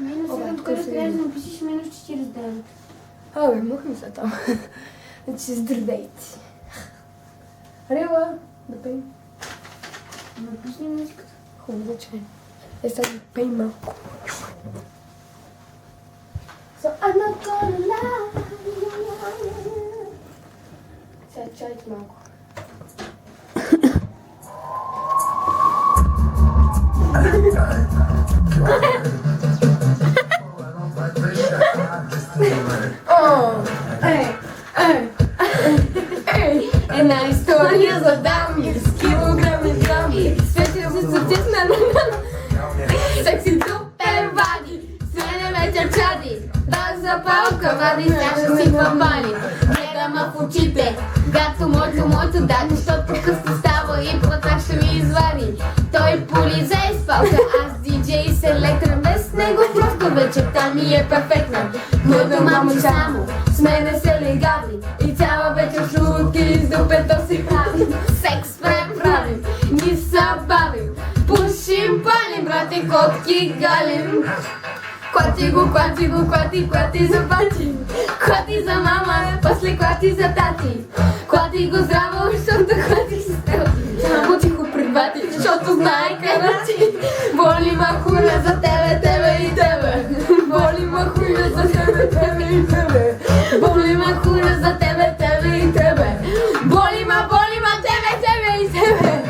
Minus 7 напишеш минус 49. Абе, махни се там. Значи здравейте. Рела, да пеем. Напиши музиката. Хубаво, че е сега да пеем малко. So I'm not gonna lie. Сега чайте малко. Една история за дами с килограми драми. Светил се съвчесна на секси супер вади. Свене вечер чади. Да запалка вади, сега си в бани. Гледа ма в очите. Гато моето дай, защото късно става и плата ще ми извади. Той полиза и спалка, аз диджей с електрен. Без него просто вечерта ми е перфектна. Но дома му само с мене се легави. И цяла вечер шутки из дупето си правим. Секс правим, ни са бавим. Пушим, палим, брати, котки галим. Клати за бати. Клати за мама, после клати за тати. Клати го здраво, защото клати си стрелти. Само тихо пред бати, защото знае карати. Боли ма хуя за тебе и тебе. Боли ма хуя за тебе и тебе. Боли ма хуя за тебе и тебе. Боли ма тебе и тебе.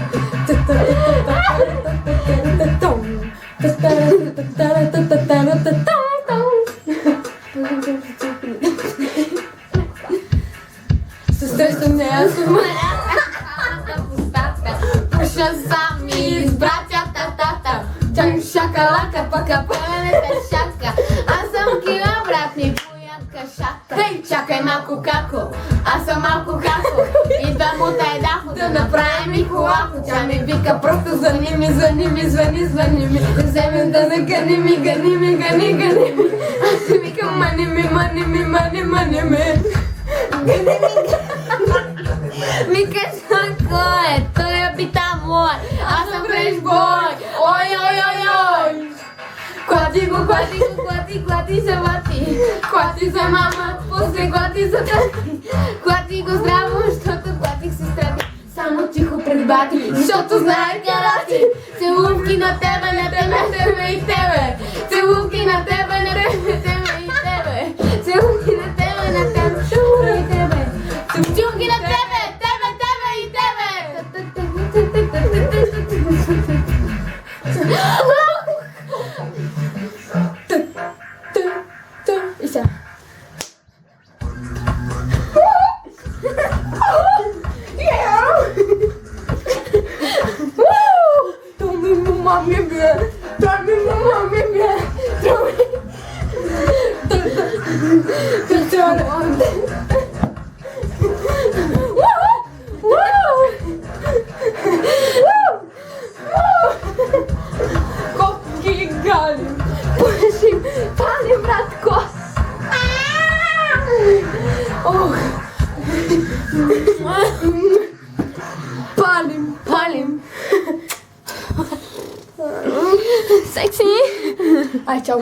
Срещам нея с умарята пустата. Пуша сами с братята. Чак шакалака, пака пълнете шака. Аз съм кила, брат ми, поядка шака. Хей, чакай малко како, аз съм малко како. Идвам от Айдахо да направим и колако. Тя ми вика просто звъни ми. Вземем да нагани ми. Аз си викам мани ми. Ми кажа кой е, той е бита мой. Аз съм фрешбой. Ой. Клати за бати. Клати за мама, после клати за тати. Клати го здраво, защото клатих сестрати. Само тихо пред бати, защото знае карати. Целувки на тебе, не тебе и тебе. Целувки на тебе, не тебе и тебе. Целувки на тебе, не тебе и тебе. Целувки на тебе и тебе. И сега. Котки галим, пушим, палим, братко. Палим. Секси. Ай, чао.